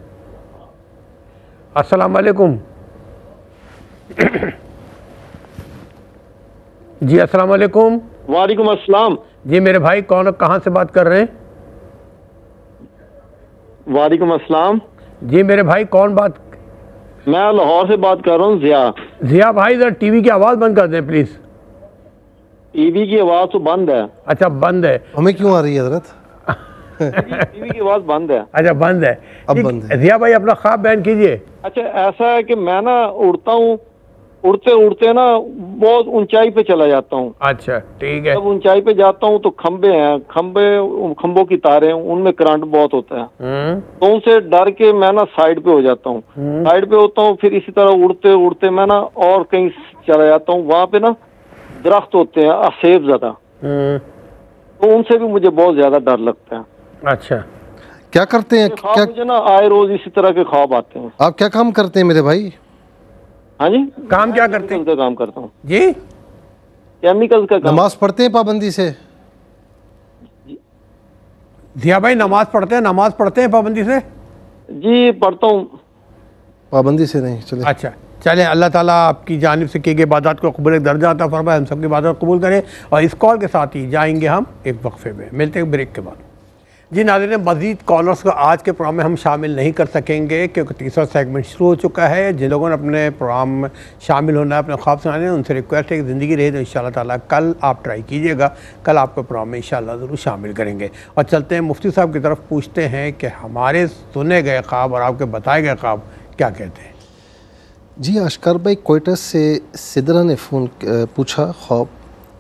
अस्सलाम वालेकुम जी। अस्सलाम वालेकुम। वालेकुम अस्सलाम जी। मेरे भाई कौन, कहाँ से बात कर रहे हैं? वालेकुम अस्सलाम जी। मेरे भाई कौन बात? मैं लाहौर से बात कर रहा हूँ, जिया। जिया भाई जरा टीवी की आवाज़ बंद कर दें प्लीज़। टीवी की आवाज़ तो बंद है। अच्छा बंद है, हमें क्यों आ रही है हज़रत? टीवी की आवाज़ बंद है। अच्छा बंद है, अब बंद है। जिया भाई अपना ख्वाब बयान कीजिए। अच्छा ऐसा है कि मैं ना उड़ता हूँ, उड़ते उड़ते ना बहुत ऊंचाई पे चला जाता हूँ। अच्छा ठीक है। जब ऊंचाई पे जाता हूँ तो खंबे हैं, खंबों की तारें, उनमें करंट बहुत होता है, तो उनसे डर के मैं ना साइड पे हो जाता हूँ। साइड पे होता हूँ, फिर इसी तरह उड़ते उड़ते मैं ना और कहीं चला जाता हूँ। वहाँ पे ना दरख्त होते हैं असेब ज्यादा, तो उनसे भी मुझे बहुत ज्यादा डर लगता है। अच्छा क्या करते हैं? क्या मुझे ना आए रोज इसी तरह के ख्वाब आते हैं। आप क्या काम करते हैं मेरे भाई? हाँ जी, काम क्या करते हैं? काम करता हूँ जी, केमिकल का काम। नमाज पढ़ते हैं पाबंदी से? जिया भाई नमाज पढ़ते हैं, नमाज पढ़ते हैं पाबंदी से? जी पढ़ता हूँ। पाबंदी से नहीं, चले। अच्छा चलें, अल्लाह ताला आपकी जानिब से की गई इबादत को कबूल दर्जा अता फरमाए, हम सबकी इबादत कबूल करें। और इस कॉल के साथ ही जाएंगे हम एक वक्फे में, मिलते हैं ब्रेक के बाद। जी नाज़रीन, मज़ीद कॉलर्स को आज के प्रोग्राम में हम शामिल नहीं कर सकेंगे क्योंकि तीसरा सेगमेंट शुरू हो चुका है। जिन लोगों ने अपने प्रोग्राम में शामिल होना है, अपने ख्वाब सुनाने हैं, उनसे रिक्वेस्ट है कि ज़िंदगी रहे तो इंशाअल्लाह ताला कल आप ट्राई कीजिएगा, कल आपके प्रोग्राम में इंशाअल्लाह ज़रूर शामिल करेंगे। और चलते हैं मुफ्ती साहब की तरफ, पूछते हैं कि हमारे सुने गए ख्वाब और आपके बताए गए ख्वाब क्या कहते हैं। जी आशकार भाई, कोयटा से सिदरा ने फ़ोन पूछा ख्वाब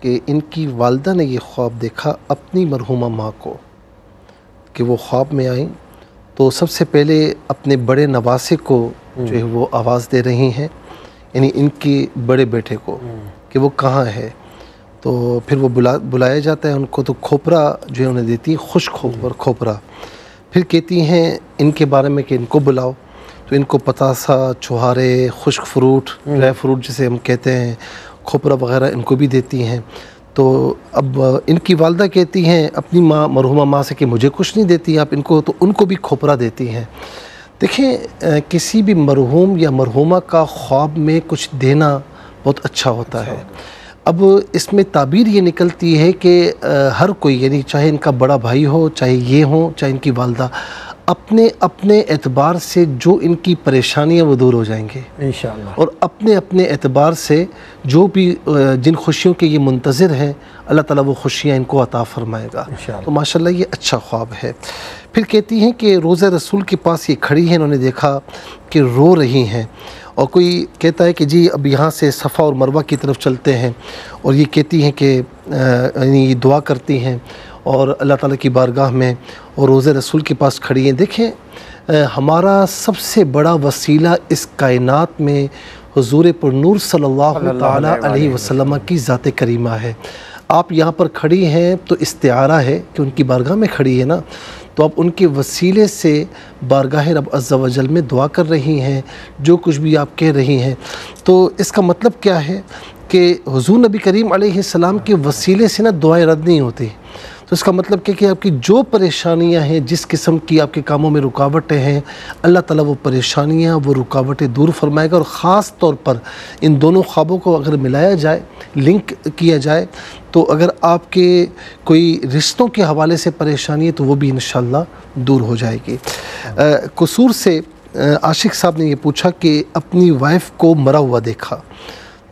कि इनकी वालदा ने ये ख्वाब देखा अपनी मरहूमा माँ को, कि वो ख्वाब में आई तो सबसे पहले अपने बड़े नवासे को जो है वो आवाज़ दे रही हैं, यानी इनके बड़े बेटे को, कि वो कहाँ है। तो फिर वो बुलाया जाता है उनको, तो खोपरा जो है उन्हें देती है, खुश्क खोपरा। फिर कहती हैं इनके बारे में कि इनको बुलाओ, तो इनको पतासा, छुहारे, खुश्क फ्रूट, ड्राई फ्रूट जिसे हम कहते हैं, खोपरा वगैरह इनको भी देती हैं। तो अब इनकी वालदा कहती हैं अपनी माँ, मरहूमा माँ से कि मुझे कुछ नहीं देती आप इनको, तो उनको भी खोपरा देती हैं। देखें, किसी भी मरहूम या मरहूमा का ख्वाब में कुछ देना बहुत अच्छा होता है। अब इसमें ताबीर ये निकलती है कि हर कोई, यानी चाहे इनका बड़ा भाई हो, चाहे ये हो, चाहे इनकी वालदा, अपने अपने एतबार से जो इनकी परेशानियां वो दूर हो जाएंगे इंशाअल्लाह, और अपने अपने एतबार से जो भी जिन खुशियों के ये मुंतज़िर हैं, अल्लाह ताला वो खुशियाँ इनको अता फ़रमाएगा। तो माशाल्लाह ये अच्छा ख्वाब है। फिर कहती हैं कि रोज़ा रसूल के पास ये खड़ी हैं, इन्होंने देखा कि रो रही हैं, और कोई कहता है कि जी अब यहाँ से सफ़ा और मरवा की तरफ चलते हैं, और ये कहती हैं कि यानी दुआ करती हैं और अल्लाह ताला की बारगाह में और रोज़े रसूल के पास खड़ी हैं। देखें, हमारा सबसे बड़ा वसीला इस कायनात में हुज़ूर पर नूर सल्लल्लाहु ताला अलैहि वसल्लम की ज़ात करीमा है। आप यहाँ पर खड़ी हैं तो इस्तिआरा है कि उनकी बारगाह में खड़ी है ना, तो आप उनके वसीले से बारगाह रब अज़्ज़ा वजल में दुआ कर रही हैं, जो कुछ भी आप कह रही हैं। तो इसका मतलब क्या है कि हुज़ूर नबी करीम अलैहिस्सलाम के वसीले से ना दुआएं रद्द नहीं होती। तो इसका मतलब क्या कि आपकी जो परेशानियां हैं, जिस किस्म की आपके कामों में रुकावटें हैं, अल्लाह ताला वो परेशानियां, वो रुकावटें दूर फरमाएगा। और ख़ास तौर पर इन दोनों ख्वाबों को अगर मिलाया जाए, लिंक किया जाए, तो अगर आपके कोई रिश्तों के हवाले से परेशानी है तो वो भी इंशाअल्लाह दूर हो जाएगी। कसूर से आशिक साहब ने ये पूछा कि अपनी वाइफ को मरा हुआ देखा,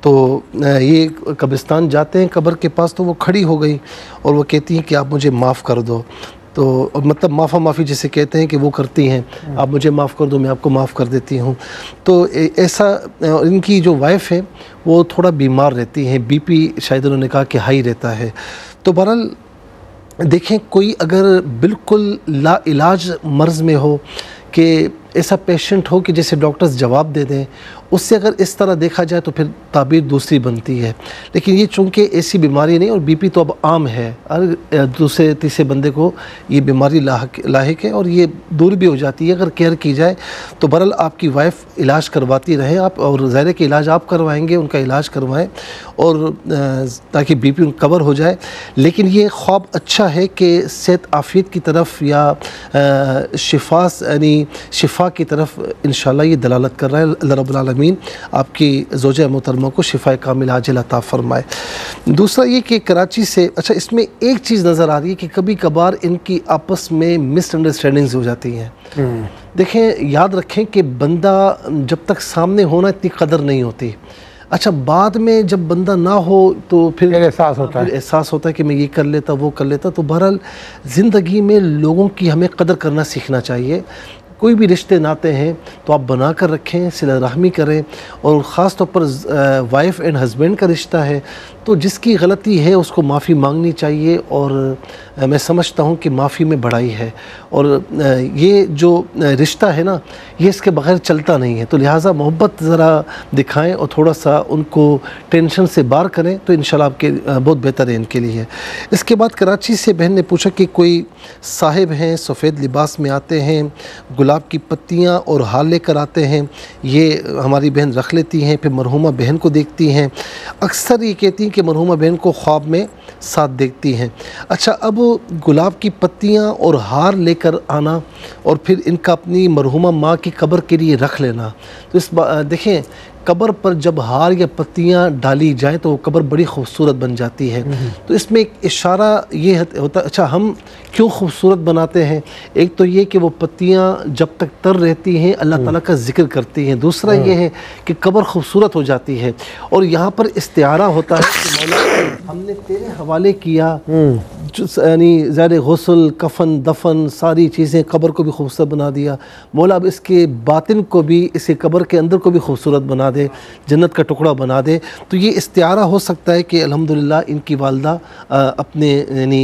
तो ये कब्रिस्तान जाते हैं कब्र के पास, तो वो खड़ी हो गई और वो कहती हैं कि आप मुझे माफ़ कर दो। तो मतलब माफ़ी जिसे कहते हैं कि वो करती हैं, आप मुझे माफ़ कर दो, मैं आपको माफ़ कर देती हूँ। तो ऐसा, इनकी जो वाइफ है वो थोड़ा बीमार रहती हैं, बीपी शायद उन्होंने कहा कि हाई रहता है। तो बहरहाल देखें, कोई अगर बिल्कुल लाइलाज मर्ज़ में हो कि ऐसा पेशेंट हो कि जैसे डॉक्टर्स जवाब दे दें, उससे अगर इस तरह देखा जाए तो फिर ताबीर दूसरी बनती है। लेकिन ये चूँकि ऐसी बीमारी नहीं, और बीपी तो अब आम है, हर दूसरे तीसरे बंदे को ये बीमारी लाहिक है और ये दूर भी हो जाती है अगर केयर की जाए। तो बहरहाल आपकी वाइफ इलाज करवाती रहे आप, और ज़ाहिर है कि इलाज आप करवाएंगे, उनका इलाज करवाएं, और ताकि बीपी कवर हो जाए। लेकिन ये ख्वाब अच्छा है कि सेहत आफियत की तरफ या शिफा की तरफ इंशाअल्लाह ये दलालत कर रहा है। अल्लाह रब्बुल आलमीन आपकी ज़ौजा मोहतरमा को शिफाए कामिल आजिल अता फरमाए। दूसरा ये कि कराची से, अच्छा इसमें एक चीज़ नज़र आ रही है कि कभी कभार इनकी आपस में मिसअंडरस्टैंडिंग्स हो जाती हैं। देखें, याद रखें कि बंदा जब तक सामने होना इतनी कदर नहीं होती। अच्छा, बाद में जब बंदा ना हो तो फिर एहसास होता है कि मैं ये कर लेता, वो कर लेता। तो बहरहाल ज़िंदगी में लोगों की हमें कदर करना सीखना चाहिए। कोई भी रिश्ते नाते हैं तो आप बना कर रखें, सिला रहमी करें, और ख़ास तौर पर वाइफ एंड हस्बैंड का रिश्ता है तो जिसकी गलती है उसको माफ़ी मांगनी चाहिए, और मैं समझता हूँ कि माफ़ी में बड़ाई है। और ये जो रिश्ता है ना, ये इसके बग़ैर चलता नहीं है। तो लिहाजा मोहब्बत ज़रा दिखाएं और थोड़ा सा उनको टेंशन से बाहर करें, तो इंशाल्लाह आपके बहुत बेहतर है इनके लिए। इसके बाद कराची से बहन ने पूछा कि कोई साहिब हैं, सफ़ेद लिबास में आते हैं, गुलाब की पत्तियाँ और हार लेकर आते हैं, ये हमारी बहन रख लेती हैं, फिर मरहूमा बहन को देखती हैं। अक्सर ये कहती हैं कि मरहूमा बहन को ख्वाब में साथ देखती हैं। अच्छा, अब गुलाब की पत्तियाँ और हार लेकर आना और फिर इनका अपनी मरहूमा माँ की कब्र के लिए रख लेना, तो इस देखें कब्र पर जब हार या पत्तियाँ डाली जाएँ तो वो कब्र बड़ी खूबसूरत बन जाती है। तो इसमें एक इशारा ये होता, अच्छा हम क्यों खूबसूरत बनाते हैं? एक तो ये कि वो पत्तियाँ जब तक तर रहती हैं अल्लाह ताला का जिक्र करती हैं, दूसरा ये है कि कब्र खूबसूरत हो जाती है। और यहाँ पर इस्तिआरा होता है कि मौला हमने तेरे हवाले किया, यानी ज़ाहिर गुस्ल, कफन, दफन, सारी चीज़ें, कब्र को भी खूबसूरत बना दिया। मौला अब इसके बातिन को भी, इसके कब्र के अंदर को भी खूबसूरत बना दे, जन्नत का टुकड़ा बना दे। तो ये इस्तिआरा हो सकता है कि अल्हम्दुलिल्लाह इनकी वालदा अपने यानी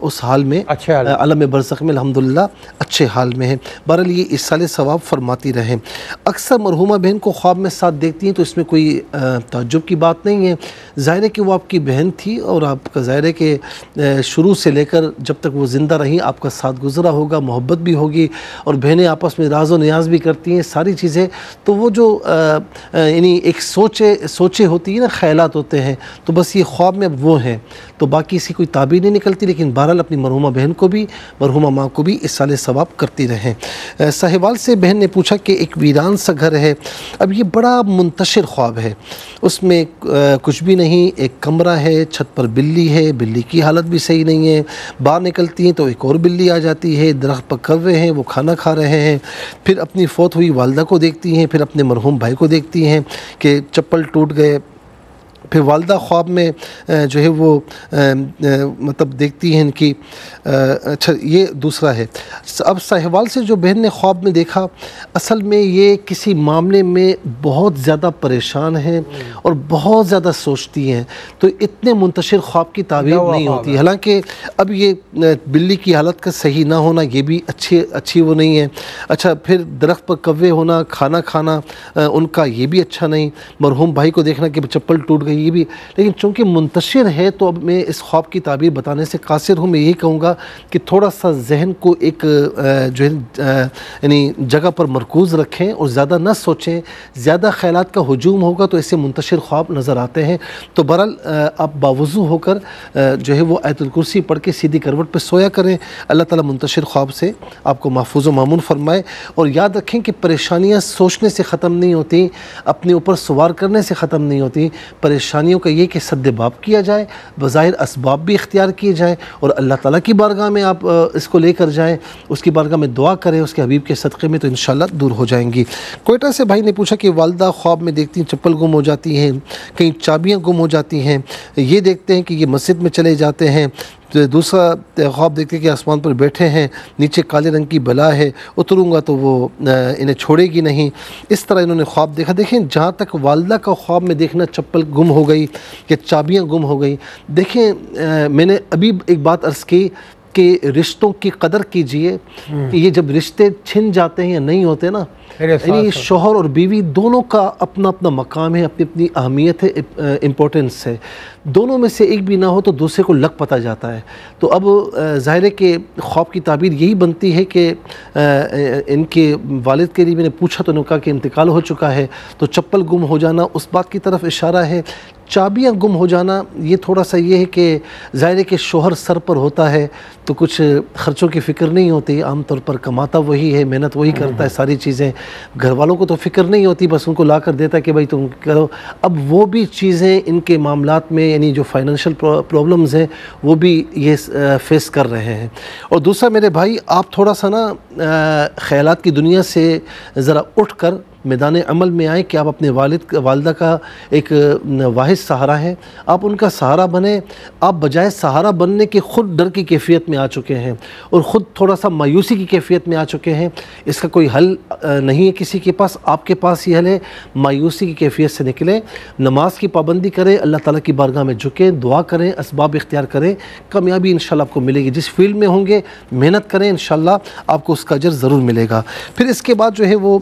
उस हाल में, आलम बरज़ख में अल्हम्दुलिल्लाह अच्छे हाल में है। बहरहाल ये इसाले सवाब फरमाती रहें। अक्सर मरहुमा बहन को ख्वाब में साथ देखती हैं तो इसमें कोई ताज्जुब की बात नहीं है। ज़ाहिर है कि वो आपकी बहन थी और आपका ज़ाहिर है कि शुरू से लेकर जब तक वो ज़िंदा रही आपका साथ गुज़रा होगा, मोहब्बत भी होगी और बहनें आपस में राज़ व नियाज़ भी करती हैं, सारी चीज़ें। तो वो जो यानी एक सोचे होती है ना, ख्यालात होते हैं, तो बस ये ख्वाब में वो हैं, तो बाकी इसकी कोई ताबीर नहीं निकलती। लेकिन बहरहाल अपनी मरहुमा बहन को भी, मरहुमा माँ को भी इस साले सवाब करती रहें। साहिवाल से बहन ने पूछा कि एक वीरान सा घर है, अब ये बड़ा मुंतशिर ख्वाब है, उसमें कुछ भी नहीं, एक कमरा है, छत पर बिल्ली है, बिल्ली की हालत भी सही नहीं है, बाहर निकलती हैं तो एक और बिल्ली आ जाती है, दरख्त पर कौवे हैं वो खाना खा रहे हैं, फिर अपनी फौत हुई वालदा को देखती हैं, फिर अपने मरहूम भाई को देखती हैं कि चप्पल टूट गए, फिर वालदा ख्वाब में जो है वो मतलब देखती हैं इनकी। अच्छा ये दूसरा है। अब साहिवाल से जो बहन ने ख्वाब में देखा, असल में ये किसी मामले में बहुत ज़्यादा परेशान हैं और बहुत ज़्यादा सोचती हैं, तो इतने मुंतशिर ख्वाब की ताबीर नहीं होती। हालांकि अब ये बिल्ली की हालत का सही ना होना ये भी अच्छी वो नहीं है। अच्छा फिर दरख्त पर कौवे होना, खाना खाना उनका ये भी अच्छा नहीं, मरहूम भाई को देखना कि चप्पल टूट गई ये भी। लेकिन चूँकि मुंतशिर है तो अब मैं इस ख्वाब की ताबीर बताने से कासिर हूँ। मैं यही कहूँगा कि थोड़ा सा जहन को एक जो है यानी जगह पर मरकूज़ रखें और ज़्यादा न सोचें, ज़्यादा ख्यालात का हुजूम होगा तो ऐसे मुंतशिर ख्वाब नज़र आते हैं। तो बहरहाल आप बावज़ू होकर जो है वो आयतुल कुर्सी पढ़ के सीधी करवट पर सोया करें। अल्लाह ताला मुंतशिर ख्वाब से आपको महफूज़ व मामून फरमाए। और याद रखें कि परेशानियाँ सोचने से ख़त्म नहीं होती, अपने ऊपर सवार करने से ख़त्म नहीं होती। परेशानियों का ये कि सद्देबाब किया जाए, बज़ाहिर असबाब भी इख्तियार किए जाएँ और अल्लाह ताला की बारगाह में आप इसको लेकर जाएँ, उसकी बारगाह में दुआ करें उसके हबीब के सदक़े में, तो इंशाअल्लाह दूर हो जाएंगी। कोयटा से भाई ने पूछा कि वालदा ख्वाब में देखती हैं चप्पल गुम हो जाती हैं, कहीं चाबियाँ गुम हो जाती हैं, ये देखते हैं कि ये मस्जिद में चले जाते हैं। तो दूसरा ख्वाब देखते कि आसमान पर बैठे हैं, नीचे काले रंग की बला है, उतरूँगा तो वो इन्हें छोड़ेगी नहीं। इस तरह इन्होंने ख्वाब देखा। देखें जहाँ तक वालदा का ख्वाब में देखना चप्पल गुम हो गई या चाबियाँ गुम हो गई, देखें मैंने अभी एक बात अर्ज़ की कि रिश्तों की कदर कीजिए कि ये जब रिश्ते छिन जाते हैं या नहीं होते ना, यानी शौहर और बीवी दोनों का अपना अपना मकाम है, अपनी अपनी अहमियत है, इम्पोर्टेंस है। दोनों में से एक भी ना हो तो दूसरे को लग पता जाता है। तो अब ज़ाहिर है कि ख्वाब की ताबीर यही बनती है कि इनके वालिद के लिए मैंने पूछा तो उन्होंने कहा कि इंतकाल हो चुका है, तो चप्पल गुम हो जाना उस बात की तरफ इशारा है। चाबियाँ गुम हो जाना ये थोड़ा सा ये है कि ज़ाहिर है कि शोहर सर पर होता है तो कुछ ख़र्चों की फ़िक्र नहीं होती, आमतौर पर कमाता वही है, मेहनत वही करता है, सारी चीज़ें घर वालों को तो फ़िक्र नहीं होती, बस उनको ला कर देता है कि भाई तुम करो। अब वो भी चीज़ें इनके मामलात में यानी जो फाइनेंशियल प्रॉब्लम्स हैं वो भी ये फेस कर रहे हैं। और दूसरा मेरे भाई आप थोड़ा सा ना ख़यालात की दुनिया से ज़रा उठ कर मैदान अमल में आए कि आप अपने वालिदा का एक वाहिद सहारा है, आप उनका सहारा बने। आप बजाय सहारा बनने के ख़ुद डर की कैफियत में आ चुके हैं और ख़ुद थोड़ा सा मायूसी की कैफियत में आ चुके हैं। इसका कोई हल नहीं है किसी के पास, आपके पास ही हल है। मायूसी की कैफियत से निकलें, नमाज की पाबंदी करें, अल्लाह ताला की बारगाह में झुकें, दुआ करें, असबाब इख्तियार करें, कामयाबी इंशाल्लाह आपको मिलेगी। जिस फील्ड में होंगे मेहनत करें, इंशाल्लाह आपको उसका अजर ज़रूर मिलेगा। फिर इसके बाद जो है वो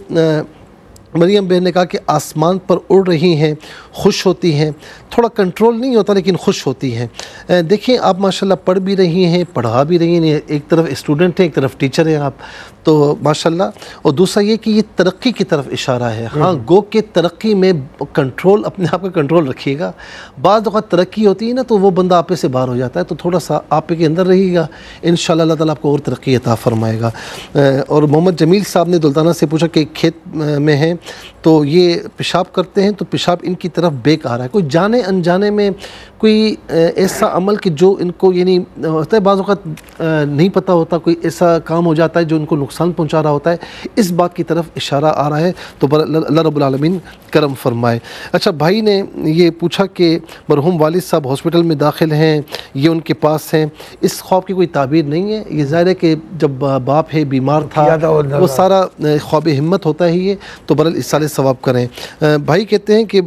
मरियम बहन ने कहा कि आसमान पर उड़ रही हैं, खुश होती हैं, थोड़ा कंट्रोल नहीं होता लेकिन खुश होती हैं। देखिए आप माशाल्लाह पढ़ भी रही हैं, पढ़ा भी रही हैं, एक तरफ स्टूडेंट हैं एक तरफ टीचर हैं आप, तो माशाल्लाह। और दूसरा ये कि ये तरक्की की तरफ इशारा है। हाँ गो के तरक्की में कंट्रोल, अपने आप का कंट्रोल रखिएगा। बाद वक़्त तरक्की होती है ना तो वो बंदा आपे से बाहर हो जाता है, तो थोड़ा सा आप के अंदर रहिएगा, इंशाल्लाह अल्लाह ताला आपको और तरक्की अता फरमाएगा। और मोहम्मद जमील साहब ने दुल्ताना से पूछा कि खेत में हैं तो ये पेशाब करते हैं तो पेशाब इनकी तरफ बेक आ रहा है। कोई जाने अनजाने में कोई ऐसा अमल कि जो इनको यानी होता है, बाज़ वक़्त नहीं पता होता, कोई ऐसा काम हो जाता है जो इनको नुकसान पहुंचा रहा होता है, इस बात की तरफ इशारा आ रहा है। तो अल्लाह रब्बुल आलमीन करम फरमाए। अच्छा, भाई ने ये पूछा कि मरहूम वालिद साहब हॉस्पिटल में दाखिल हैं, ये उनके पास हैं, इस ख्वाब की कोई ताबीर नहीं है। ये ज़ाहिर है कि जब बाप है बीमार था वो सारा ख्वाब हिम्मत होता है ये, तो बरल इस साल सवाब करें। भाई कहते हैं कि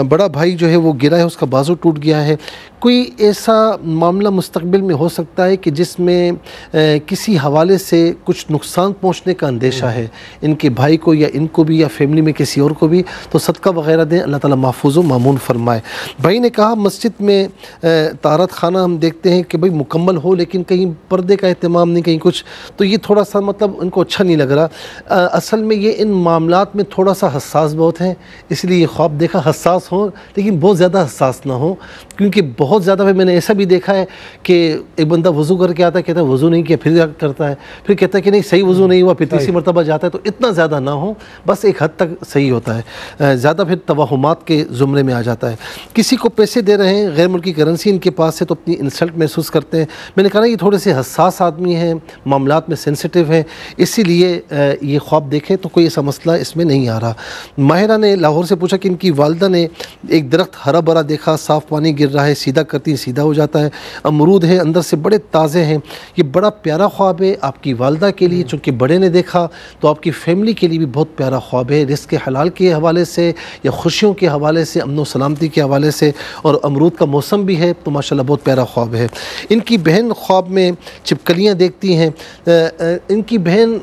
बड़ा भाई जो है वो गिरा है, उसका बाजू टूट गया है, कोई ऐसा मामला मुस्तकबिल में हो सकता है कि जिसमें किसी हवाले से कुछ नुकसान पहुंचने का अंदेशा है इनके भाई को या इनको भी या फैमिली में किसी और को भी, तो सदका वगैरह दें, अल्लाह ताला महफूज़ व मामून फरमाए। भाई ने कहा मस्जिद में तारत खाना हम देखते हैं कि भाई मुकम्मल हो, लेकिन कहीं पर्दे का एहतमाम नहीं, कहीं कुछ, तो ये थोड़ा सा मतलब उनको अच्छा नहीं लग रहा। असल में ये इन मामलात में थोड़ा सा हसास बहुत हैं, इसलिए ये ख्वाब देखा, हसास हो लेकिन बहुत ज़्यादा हसास ना हो, क्योंकि बहुत ज़्यादा मैंने ऐसा भी देखा है कि एक बंदा वज़ू करके आता है, कहता है वज़ू नहीं किया, फिर करता है, फिर कहता है कि नहीं सही वज़ू नहीं हुआ, फिर तीसरी मरतबा जाता है, तो इतना ज़्यादा ना हो, बस एक हद तक सही होता है, ज़्यादा फिर तवहुमात के ज़ुमरे में आ जाता है। किसी को पैसे दे रहे हैं, गैर मुल्की करेंसी इनके पास है, तो अपनी इंसल्ट महसूस करते हैं। मैंने कहा ना ये थोड़े से हसास आदमी हैं, मामलात में सेंसिटिव हैं, इसीलिए ये ख्वाब देखें तो कोई ऐसा मसला इसमें नहीं आ रहा। माहिरा ने लाहौर से पूछा कि इनकी वालदा ने एक दरख्त हरा भरा देखा, साफ़ पानी गिर रहा है, सीधा करती है सीधा हो जाता है, अमरूद है अंदर से बड़े ताज़े हैं, ये बड़ा प्यारा ख्वाब है आपकी वालदा के लिए, चूँकि बड़े ने देखा तो आपकी फ़ैमिली के लिए भी बहुत प्यारा ख्वाब है, रिज़्क़ हलाल के हवाले से या खुशियों के हवाले से, अमन व सलामती के हवाले से, और अमरूद का मौसम भी है, तो माशाल्लाह बहुत प्यारा ख्वाब है। इनकी बहन ख्वाब में छिपकलियाँ देखती हैं। इनकी बहन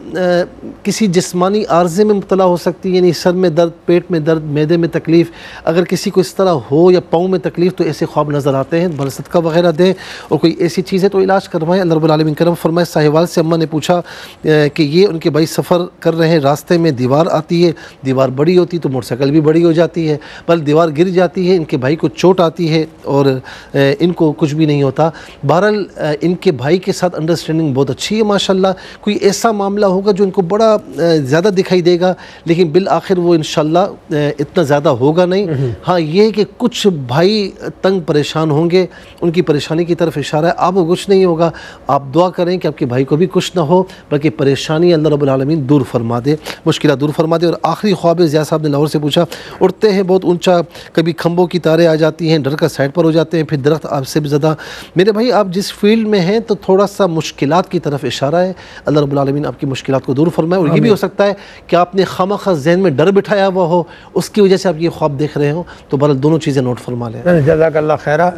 किसी जिस्मानी आर्ज़े में मुब्तला हो सकती है, यानी सर में दर्द, पेट में दर्द, मैदे में तकलीफ़, अगर किसी को इस तरह हो या पाँव में तकलीफ़, तो ऐसे ख्वाब नज़र आते हैं, बल सदका वगैरह दें, और कोई ऐसी चीज़ है तो इलाज करवाएं, अल्लाह रब्बुल आलमीन करम फरमाए। साहिवाल से अम्मा ने पूछा कि ये उनके भाई सफ़र कर रहे हैं, रास्ते में दीवार आती है, दीवार बड़ी होती तो मोटरसाइकिल भी बड़ी हो जाती है, बल दीवार गिर जाती है, इनके भाई को चोट आती है और इनको कुछ भी नहीं होता। बहरहाल इनके भाई के साथ अंडरस्टैंडिंग बहुत अच्छी है माशाल्लाह। कोई ऐसा मामला होगा जो इनको बड़ा ज़्यादा दिखाई देगा, लेकिन बिल आखिर वो इंशाल्लाह इतना ज़्यादा होगा नहीं। हाँ, ये है कि कुछ भाई तंग परेशान होंगे, उनकी परेशानी की तरफ इशारा है, आपको कुछ नहीं होगा, आप दुआ करें कि आपके भाई को भी कुछ ना हो, बल्कि परेशानी अल्लाह रब्बुल आलमीन दूर फरमा दे, मुश्किल दूर फरमा दे। और आखिरी ख्वाब ज़िया साहब ने लाहौर से पूछा, उड़ते हैं बहुत ऊंचा, कभी खंभों की तारें आ जाती हैं, डर कर साइड पर हो जाते हैं, फिर दरख्त आपसे भी ज़्यादा। मेरे भाई आप जिस फील्ड में हैं तो थोड़ा सा मुश्किलात की तरफ इशारा है, अल्लाह रब्बुल आलमीन आपकी मुश्किलात को दूर फरमाए। और ये भी हो सकता है कि आपने खामखा ज़हन में डर बिठाया हुआ हो, उसकी वजह से आप ये ख्वाब देख रहे हो, तो बहरहाल दोनों चीज़ें नोट फरमा लें। जज़ाकल्लाह खैरा।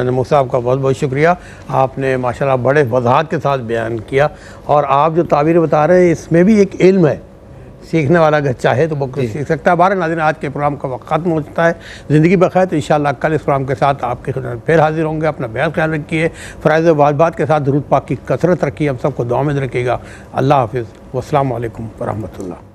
नमो साहब का बहुत बहुत शुक्रिया, आपने माशाल्लाह बड़े वज़ाहत के साथ बयान किया, और आप जो ताबीर बता रहे हैं इसमें भी एक इल्म है, सीखने वाला अगर चाहे तो वो सीख सकता है। बारह नाज़रीन, आज के प्रोग्राम का वक्त ख़त्म हो चुका है। ज़िंदगी बखैर, तो इंशाअल्लाह कल इस प्रोग्राम के साथ आपके खिदमत फिर हाजिर होंगे। अपना बेहद ख्याल रखिए, फ़राइज़ वाजबात के साथ दुरूद पाक की कसरत रखिए, हम सबको दुआ में रखिएगा। अल्लाह हाफ़िज़, वस्सलामु अलैकुम व रहमतुल्लाह।